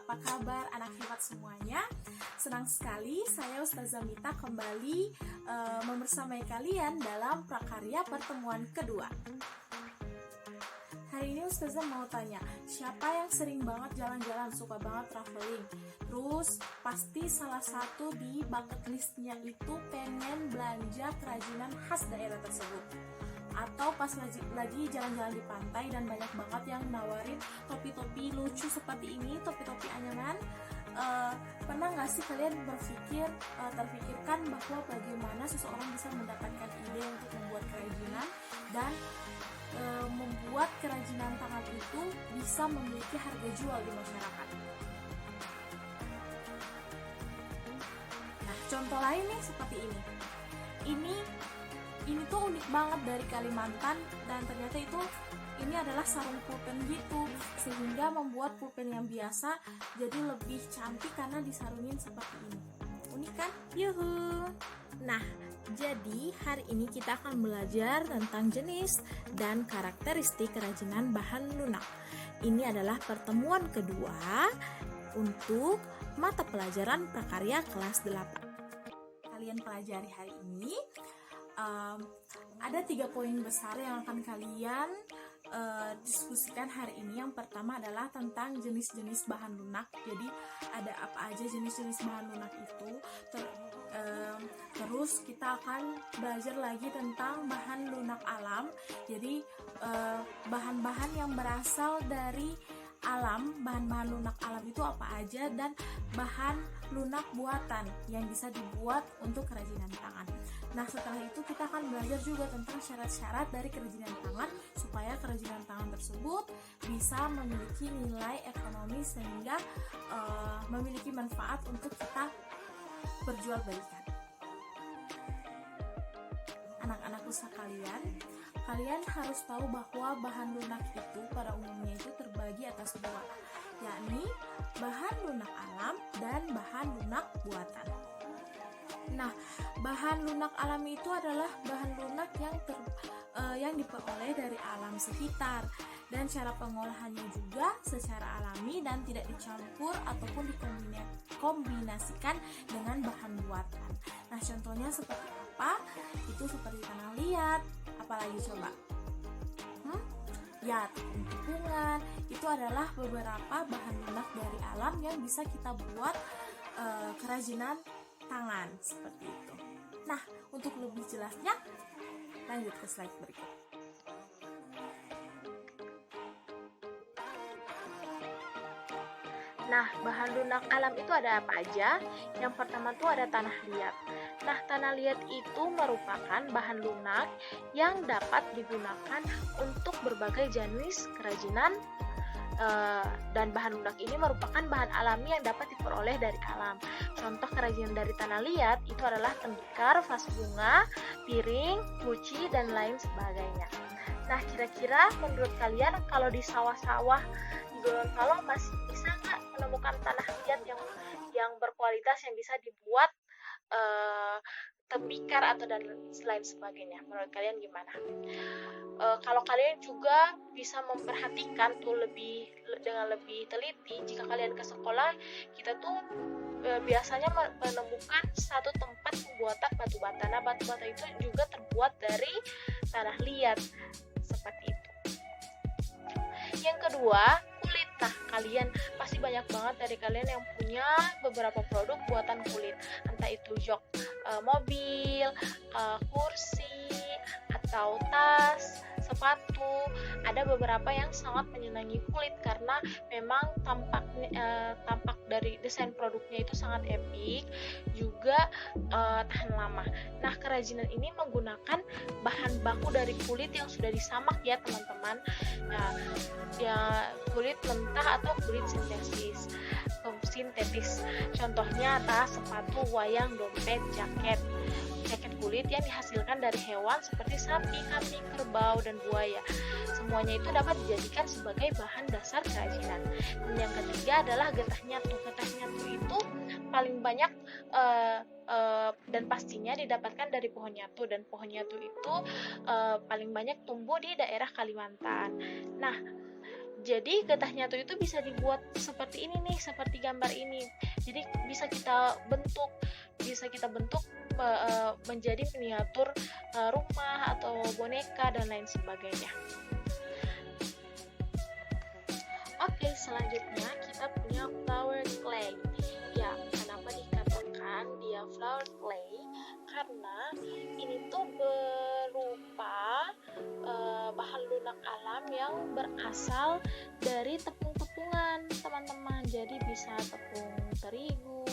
apa kabar anak hebat semuanya? Senang sekali saya Ustazah Mita kembali membersamai kalian dalam prakarya pertemuan kedua. Hari ini Ustazah mau tanya, siapa yang sering banget jalan-jalan, suka banget traveling? Terus pasti salah satu di bucket listnya itu pengen belanja kerajinan khas daerah tersebut. Atau pas lagi jalan-jalan di pantai dan banyak banget yang nawarin topi-topi lucu seperti ini, topi-topi anyaman. Pernah nggak sih kalian terpikirkan bahwa bagaimana seseorang bisa mendapatkan ide untuk membuat kerajinan dan membuat kerajinan tangan itu bisa memiliki harga jual di masyarakat? Nah, contoh lain nih seperti ini. Ini tuh unik banget dari Kalimantan, dan ternyata ini adalah sarung pulpen gitu, sehingga membuat pulpen yang biasa jadi lebih cantik karena disarungin seperti ini. Unik kan? Yuhu! Nah, jadi hari ini kita akan belajar tentang jenis dan karakteristik kerajinan bahan lunak. Ini adalah pertemuan kedua untuk mata pelajaran prakarya kelas 8. Kalian pelajari hari ini ada 3 poin besar yang akan kalian diskusikan hari ini. Yang pertama adalah tentang jenis-jenis bahan lunak. Jadi ada apa aja jenis-jenis bahan lunak itu. Terus kita akan belajar lagi tentang bahan lunak alam. Jadi bahan-bahan yang berasal dari alam, bahan-bahan lunak alam itu apa aja, dan bahan lunak buatan yang bisa dibuat untuk kerajinan tangan. Nah, setelah itu kita akan belajar juga tentang syarat-syarat dari kerajinan tangan supaya kerajinan tangan tersebut bisa memiliki nilai ekonomi sehingga memiliki manfaat untuk kita perjualbelikan. Anak-anakku sekalian, kalian harus tahu bahwa bahan lunak itu pada umumnya itu terbagi atas dua, yakni bahan lunak alam dan bahan lunak buatan. Nah, bahan lunak alam itu adalah bahan lunak yang diperoleh dari alam sekitar, dan cara pengolahannya juga secara alami dan tidak dicampur ataupun dikombinasikan dengan bahan buatan. Nah, contohnya seperti apa? Itu seperti tanah liat, apalagi coba? Ya, tepung-tepungan. Itu adalah beberapa bahan lunak dari alam yang bisa kita buat kerajinan tangan seperti itu. Nah, untuk lebih jelasnya, lanjut ke slide berikut. Nah, bahan lunak alam itu ada apa aja? Yang pertama tuh ada tanah liat. Nah, tanah liat itu merupakan bahan lunak yang dapat digunakan untuk berbagai jenis kerajinan, dan bahan lunak ini merupakan bahan alami yang dapat diperoleh dari alam. Contoh kerajinan dari tanah liat itu adalah tembikar, vas bunga, piring, guci, dan lain sebagainya. Nah, kira-kira menurut kalian kalau di sawah-sawah di Gorontalo masih bisa nggak menemukan tanah liat yang berkualitas yang bisa dibuat tembikar atau dan lain sebagainya? Menurut kalian gimana? Kalau kalian juga bisa memperhatikan tuh dengan lebih teliti, jika kalian ke sekolah, kita tuh biasanya menemukan satu tempat pembuatan batu bata. Nah, batu bata itu juga terbuat dari tanah liat seperti itu. Yang kedua, kulit. Nah, kalian pasti banyak banget dari kalian yang punya beberapa produk buatan kulit, entah itu jok mobil, kursi, atau tas, sepatu. Ada beberapa yang sangat menyenangi kulit karena memang tampak dari desain produknya itu sangat epik, juga tahan lama. Nah, kerajinan ini menggunakan bahan baku dari kulit yang sudah disamak ya teman-teman. Nah, ya kulit mentah atau kulit sintetis. Contohnya tas, sepatu, wayang, dompet, jaket kulit yang dihasilkan dari hewan seperti sapi, kambing, kerbau, dan buaya. Semuanya itu dapat dijadikan sebagai bahan dasar kerajinan. Dan yang ketiga adalah getah nyatu. Getah nyatu itu paling banyak dan pastinya didapatkan dari pohon nyatu, dan pohon nyatu itu paling banyak tumbuh di daerah Kalimantan. Nah, Jadi getah nyatu itu bisa dibuat seperti ini nih, seperti gambar ini. Jadi bisa kita bentuk menjadi miniatur rumah atau boneka dan lain sebagainya. Oke, selanjutnya kita punya flower clay. Ya, kenapa dikatakan dia flower clay? Karena ini tuh berupa bahan lunak alam yang berasal dari tepung-tepungan, teman-teman. Jadi bisa tepung terigu,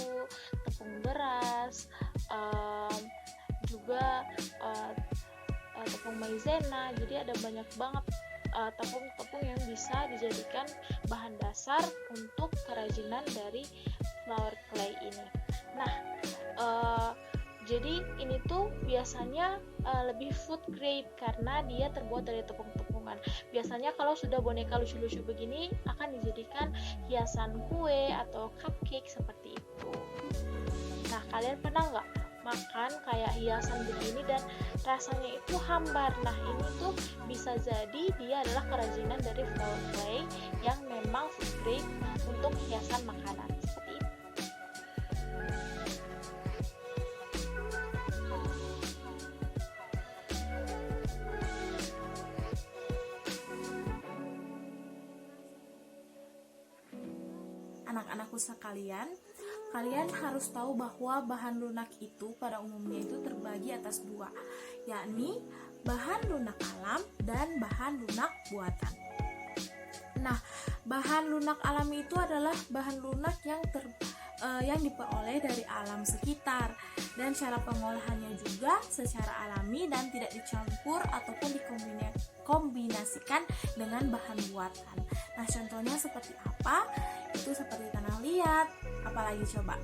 tepung beras, juga tepung maizena. Jadi ada banyak banget tepung-tepung yang bisa dijadikan bahan dasar untuk kerajinan dari flower clay ini. Nah, jadi ini tuh biasanya lebih food grade karena dia terbuat dari tepung-tepungan. Biasanya kalau sudah boneka lucu-lucu begini akan dijadikan hiasan kue atau cupcake seperti itu. Nah, kalian pernah nggak makan kayak hiasan begini dan rasanya itu hambar? Nah, ini tuh bisa jadi dia adalah kerajinan dari flower clay yang memang food grade untuk hiasan makanan seperti itu. Anak-anakku sekalian, kalian harus tahu bahwa bahan lunak itu pada umumnya itu terbagi atas dua, yakni bahan lunak alam dan bahan lunak buatan. Nah, bahan lunak alami itu adalah bahan lunak yang diperoleh dari alam sekitar, dan cara pengolahannya juga secara alami dan tidak dicampur ataupun dikombinasikan dengan bahan buatan. Nah, contohnya seperti apa? Itu seperti tanah liat, apalagi coba?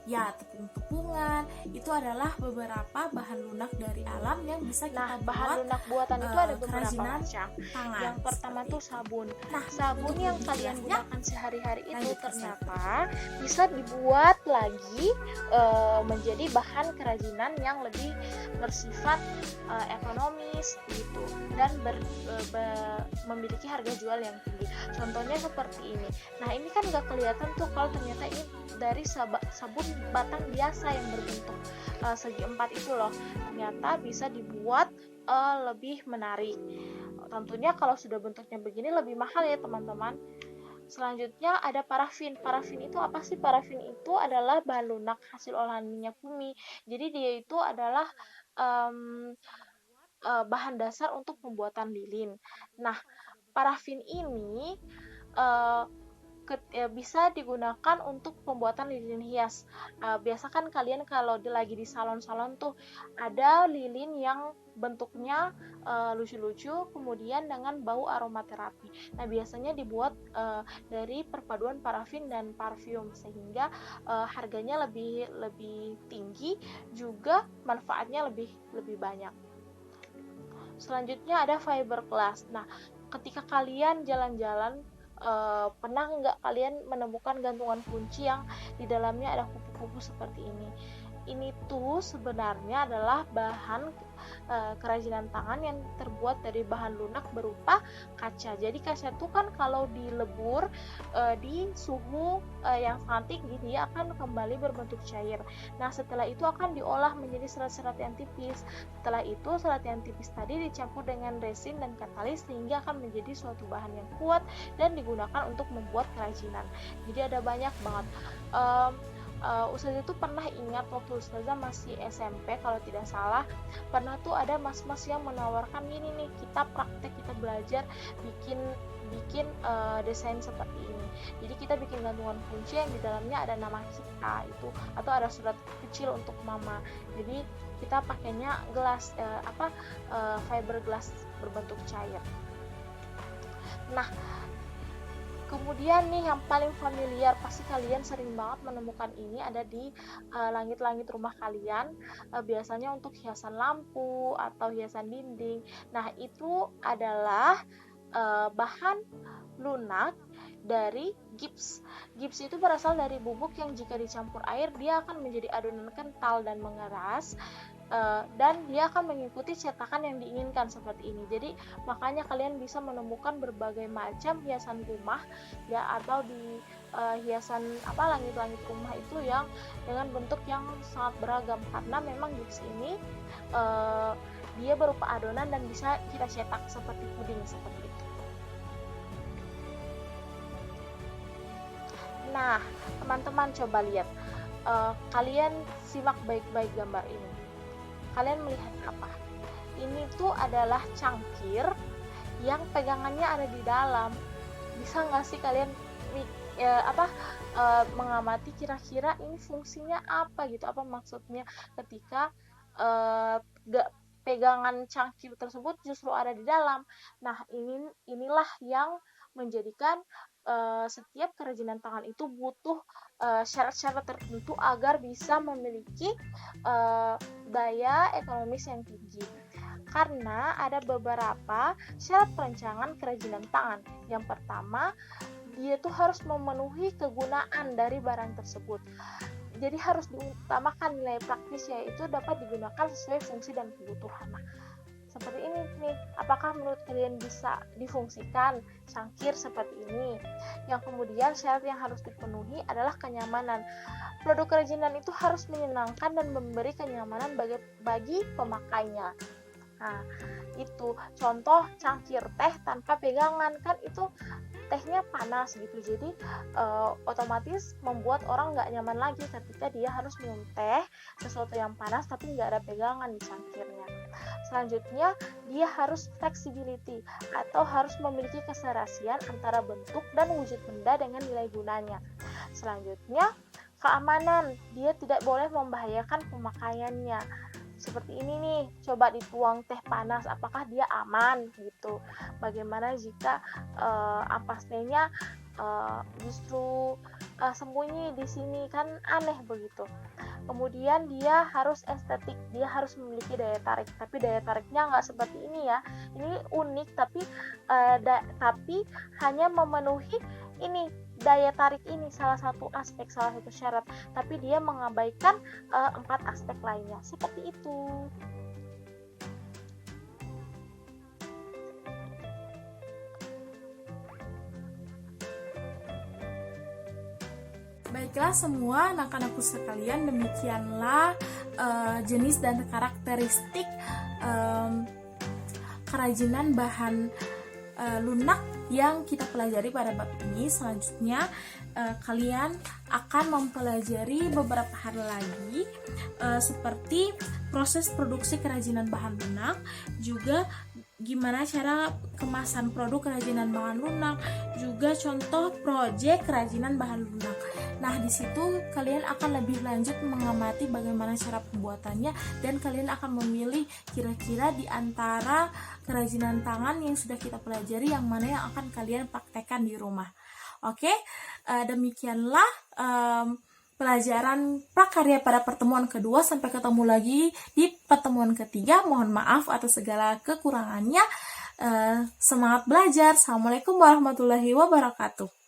Ya, tepung-tepungan. Itu adalah beberapa bahan lunak dari alam yang bisa kita buat. Bahan lunak buatan itu ada beberapa macam. Tangan, yang pertama tuh sabun. Nah, sabun yang kalian gunakan sehari-hari itu ternyata bisa dibuat lagi menjadi bahan kerajinan yang lebih bersifat ekonomis gitu dan memiliki harga jual yang tinggi. Contohnya seperti ini. Nah, ini kan nggak kelihatan tuh kalau ternyata ini dari sabun batang biasa yang berbentuk segi empat itu loh, ternyata bisa dibuat lebih menarik. Tentunya kalau sudah bentuknya begini lebih mahal ya teman-teman. Selanjutnya ada parafin. Parafin itu apa sih? Parafin itu adalah bahan lunak hasil olahan minyak bumi. Jadi dia itu adalah bahan dasar untuk pembuatan lilin. Nah, parafin ini bisa digunakan untuk pembuatan lilin hias. Biasa kan kalian kalau lagi di salon-salon tuh ada lilin yang bentuknya lucu-lucu, kemudian dengan bau aromaterapi. Nah, biasanya dibuat dari perpaduan parafin dan parfum, sehingga harganya lebih tinggi, juga manfaatnya lebih banyak. Selanjutnya ada fiberglass. Nah, ketika kalian jalan-jalan, pernah nggak kalian menemukan gantungan kunci yang di dalamnya ada kupu-kupu seperti ini? Ini tuh sebenarnya adalah bahan kerajinan tangan yang terbuat dari bahan lunak berupa kaca. Jadi kaca itu kan kalau dilebur di suhu yang sangat tinggi, dia akan kembali berbentuk cair. Nah, setelah itu akan diolah menjadi serat-serat yang tipis. Setelah itu serat yang tipis tadi dicampur dengan resin dan katalis sehingga akan menjadi suatu bahan yang kuat dan digunakan untuk membuat kerajinan. Jadi ada banyak banget. Ustazah itu pernah ingat waktu Ustazah masih SMP kalau tidak salah, pernah tuh ada mas-mas yang menawarkan gini nih, kita praktek, kita belajar bikin desain seperti ini. Jadi kita bikin gantungan kunci yang di dalamnya ada nama kita itu, atau ada surat kecil untuk mama. Jadi kita pakainya gelas fiberglass berbentuk cair. Nah, kemudian nih yang paling familiar, pasti kalian sering banget menemukan ini ada di langit-langit rumah kalian, biasanya untuk hiasan lampu atau hiasan dinding. Nah, itu adalah bahan lunak dari gips. Gips itu berasal dari bubuk yang jika dicampur air dia akan menjadi adonan kental dan mengeras, dan dia akan mengikuti cetakan yang diinginkan seperti ini. Jadi makanya kalian bisa menemukan berbagai macam hiasan rumah ya, atau di hiasan langit-langit rumah itu yang dengan bentuk yang sangat beragam, karena memang gips ini dia berupa adonan dan bisa kita cetak seperti puding seperti itu. Nah, teman-teman coba lihat, kalian simak baik-baik gambar ini. Kalian melihat apa? Ini tuh adalah cangkir yang pegangannya ada di dalam. Bisa nggak sih kalian mengamati kira-kira ini fungsinya apa gitu? Apa maksudnya ketika pegangan cangkir tersebut justru ada di dalam? Nah, inilah yang menjadikan setiap kerajinan tangan itu butuh syarat-syarat tertentu agar bisa memiliki daya ekonomis yang tinggi. Karena ada beberapa syarat perancangan kerajinan tangan. Yang pertama, dia tuh harus memenuhi kegunaan dari barang tersebut. Jadi harus diutamakan nilai praktis, yaitu dapat digunakan sesuai fungsi dan kebutuhan. Nah, seperti ini nih, apakah menurut kalian bisa difungsikan cangkir seperti ini? Yang kemudian syarat yang harus dipenuhi adalah kenyamanan. Produk kerajinan itu harus menyenangkan dan memberi kenyamanan bagi pemakainya. Nah, itu contoh cangkir teh tanpa pegangan, kan itu tehnya panas gitu, jadi otomatis membuat orang nggak nyaman lagi ketika dia harus minum teh sesuatu yang panas tapi nggak ada pegangan di cangkirnya. Selanjutnya, dia harus flexibility atau harus memiliki keserasian antara bentuk dan wujud benda dengan nilai gunanya. Selanjutnya, keamanan, dia tidak boleh membahayakan pemakaiannya. Seperti ini nih, coba dituang teh panas, apakah dia aman gitu? Bagaimana jika ampasnya justru sembunyi di sini, kan aneh begitu. Kemudian dia harus estetik, dia harus memiliki daya tarik, tapi daya tariknya nggak seperti ini ya. Ini unik, tapi hanya memenuhi ini daya tarik ini salah satu syarat, tapi dia mengabaikan 4 aspek lainnya, seperti itu. Baiklah semua anak-anakku sekalian, demikianlah jenis dan karakteristik kerajinan bahan lunak yang kita pelajari pada bab ini. Selanjutnya kalian akan mempelajari beberapa hal lagi seperti proses produksi kerajinan bahan lunak, juga gimana cara kemasan produk kerajinan bahan lunak, juga contoh proyek kerajinan bahan lunak. Nah, di situ kalian akan lebih lanjut mengamati bagaimana cara pembuatannya, dan kalian akan memilih kira-kira di antara kerajinan tangan yang sudah kita pelajari yang mana yang akan kalian praktekkan di rumah. Oke, demikianlah pelajaran prakarya pada pertemuan kedua. Sampai ketemu lagi di pertemuan ketiga. Mohon maaf atas segala kekurangannya. Semangat belajar. Assalamualaikum warahmatullahi wabarakatuh.